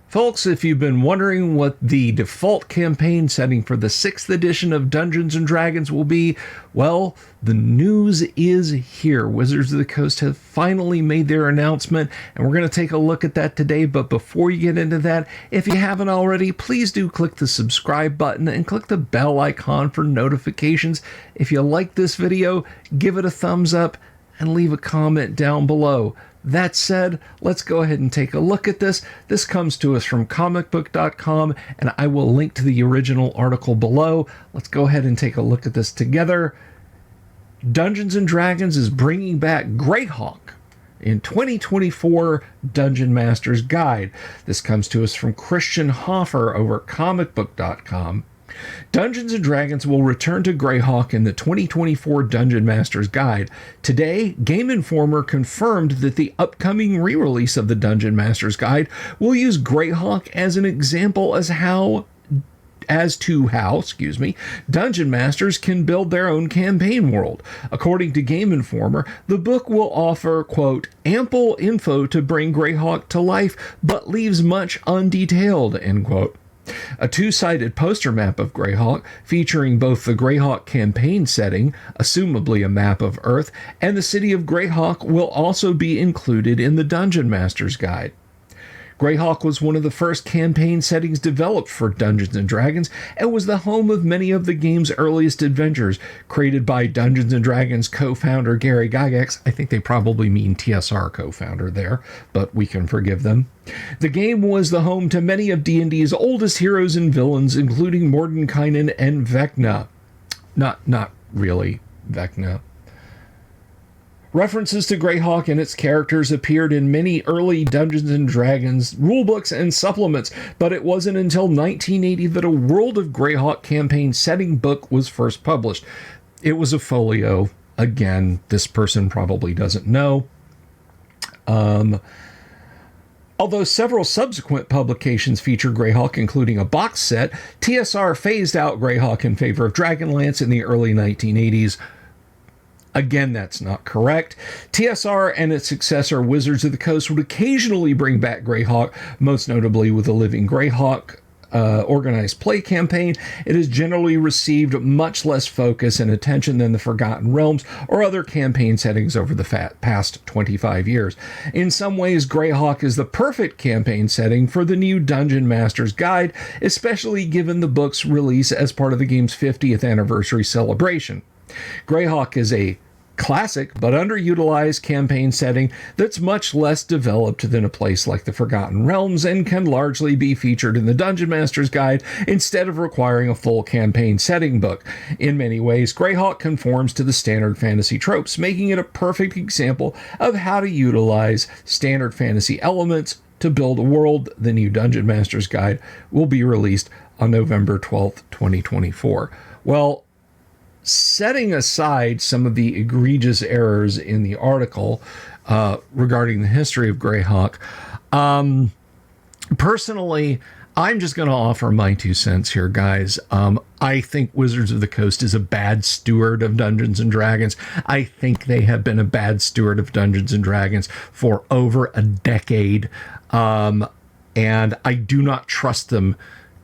Folks, if you've been wondering what the default campaign setting for the 6th edition of Dungeons & Dragons will be, well, the news is here. Wizards of the Coast have finally made their announcement, and we're going to take a look at that today. But before you get into that, if you haven't already, please do click the subscribe button and click the bell icon for notifications. If you like this video, give it a thumbs up and leave a comment down below. That said, let's go ahead and take a look at this. This comes to us from comicbook.com, and I will link to the original article below. Let's go ahead and take a look at this together. Dungeons & Dragons is bringing back GREYHAWK in 2024 Dungeon Master's Guide. This comes to us from Christian Hoffer over comicbook.com. Dungeons & Dragons will return to GREYHAWK in the 2024 Dungeon Master's Guide. Today, Game Informer confirmed that the upcoming re-release of the Dungeon Master's Guide will use GREYHAWK as an example as to how Dungeon Masters can build their own campaign world. According to Game Informer, the book will offer, quote, ample info to bring GREYHAWK to life, but leaves much undetailed, end quote. A two-sided poster map of GREYHAWK, featuring both the GREYHAWK campaign setting, assumably a map of Earth, and the city of GREYHAWK, will also be included in the Dungeon Master's Guide. GREYHAWK was one of the first campaign settings developed for Dungeons & Dragons and was the home of many of the game's earliest adventures, created by Dungeons & Dragons co-founder Gary Gygax. I think they probably mean TSR co-founder there, but we can forgive them. The game was the home to many of D&D's oldest heroes and villains, including Mordenkainen and Vecna. Not really Vecna. References to GREYHAWK and its characters appeared in many early Dungeons & Dragons rulebooks and supplements, but it wasn't until 1980 that a World of GREYHAWK campaign setting book was first published. It was a folio. Again, this person probably doesn't know. Although several subsequent publications feature GREYHAWK, including a box set, TSR phased out GREYHAWK in favor of Dragonlance in the early 1980s. Again, that's not correct. TSR and its successor, Wizards of the Coast, would occasionally bring back GREYHAWK, most notably with the Living GREYHAWK organized play campaign. It has generally received much less focus and attention than the Forgotten Realms or other campaign settings over the past 25 years. In some ways, GREYHAWK is the perfect campaign setting for the new Dungeon Master's Guide, especially given the book's release as part of the game's 50th anniversary celebration. GREYHAWK is a classic but underutilized campaign setting that's much less developed than a place like the Forgotten Realms and can largely be featured in the Dungeon Master's Guide instead of requiring a full campaign setting book. In many ways, GREYHAWK conforms to the standard fantasy tropes, making it a perfect example of how to utilize standard fantasy elements to build a world. The new Dungeon Master's Guide will be released on November 12th, 2024. Well, setting aside some of the egregious errors in the article regarding the history of GREYHAWK, personally, I'm just going to offer my 2 cents here, guys. I think Wizards of the Coast is a bad steward of Dungeons & Dragons. I think they have been a bad steward of Dungeons & Dragons for over a decade, and I do not trust them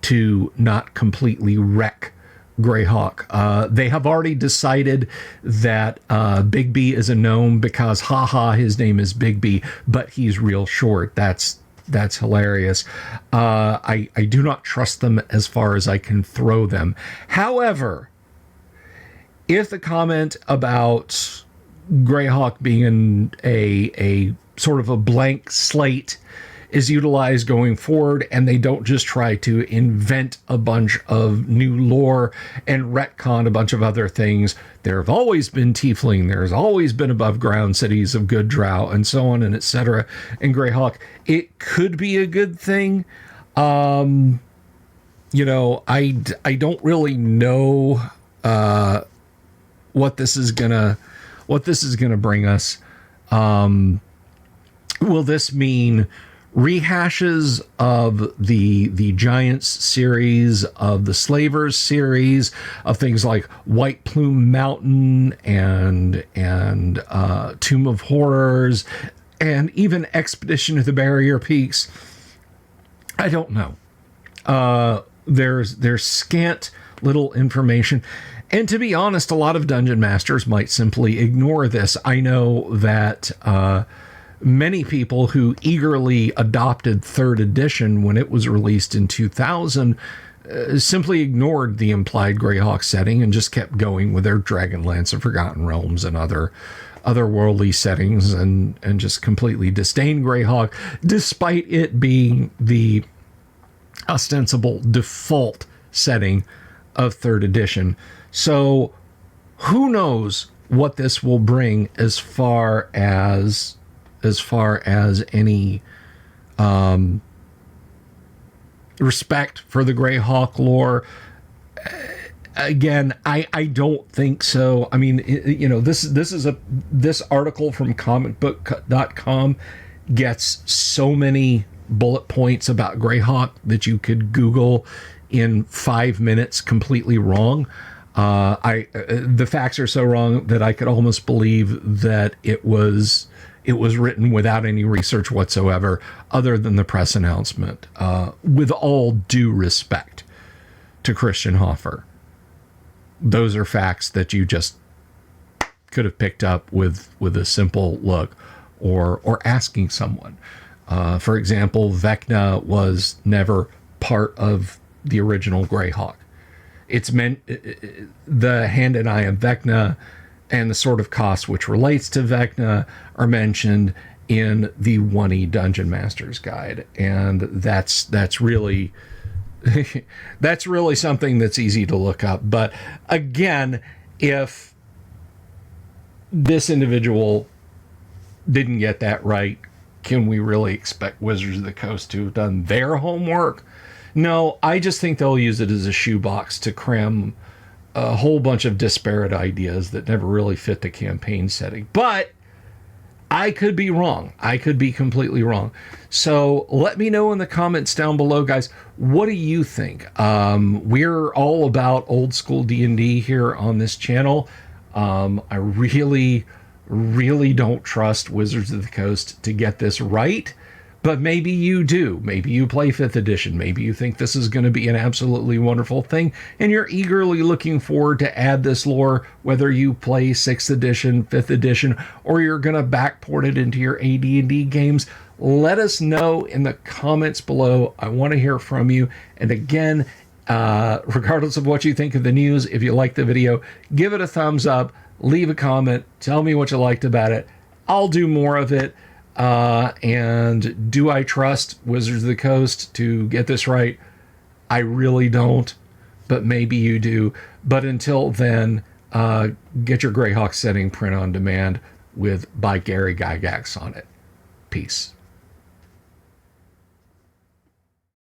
to not completely wreck GREYHAWK. They have already decided that Bigby is a gnome because, his name is Bigby, but he's real short. That's hilarious. I do not trust them as far as I can throw them. However, if the comment about GREYHAWK being a sort of a blank slate is utilized going forward, and they don't just try to invent a bunch of new lore and retcon a bunch of other things. There have always been tiefling, there's always been above ground cities of good drow, and so on and etc. in GREYHAWK. It could be a good thing. I don't really know what this is gonna bring us. Will this mean rehashes of the Giants series, of the Slavers series, of things like White Plume Mountain and Tomb of Horrors, and even Expedition to the Barrier Peaks? I don't know. There's scant little information. And to be honest, a lot of dungeon masters might simply ignore this. I know that many people who eagerly adopted 3rd edition when it was released in 2000 simply ignored the implied GREYHAWK setting and just kept going with their Dragonlance of Forgotten Realms and otherworldly settings, and just completely disdained GREYHAWK, despite it being the ostensible default setting of 3rd edition. So who knows what this will bring as far as any respect for the GREYHAWK lore. Again, I don't think so. I mean, this article from comicbook.com gets so many bullet points about GREYHAWK that you could Google in 5 minutes completely wrong. The facts are so wrong that I could almost believe that it was written without any research whatsoever, other than the press announcement. With all due respect to Christian Hoffer, those are facts that you just could have picked up with a simple look or asking someone. For example, Vecna was never part of the original GREYHAWK. It's meant the Hand and Eye of Vecna and the Sword of Koss, which relates to Vecna, are mentioned in the 1E Dungeon Master's Guide, and that's really that's really something that's easy to look up. But again, if this individual didn't get that right, can we really expect Wizards of the Coast to have done their homework? No, I just think they'll use it as a shoebox to cram a whole bunch of disparate ideas that never really fit the campaign setting. But I could be wrong. I could be completely wrong. So let me know in the comments down below, guys. What do you think? We're all about old school D&D here on this channel. I really don't trust Wizards of the Coast to get this right. But maybe you do. Maybe you play 5th edition. Maybe you think this is going to be an absolutely wonderful thing, and you're eagerly looking forward to add this lore, whether you play 6th edition, 5th edition, or you're going to backport it into your AD&D games. Let us know in the comments below. I want to hear from you. And again, regardless of what you think of the news, if you like the video, give it a thumbs up, leave a comment, tell me what you liked about it. I'll do more of it. And do I trust Wizards of the Coast to get this right? I really don't, but maybe you do. But until then, get your GREYHAWK setting print on demand with by Gary Gygax on it. Peace.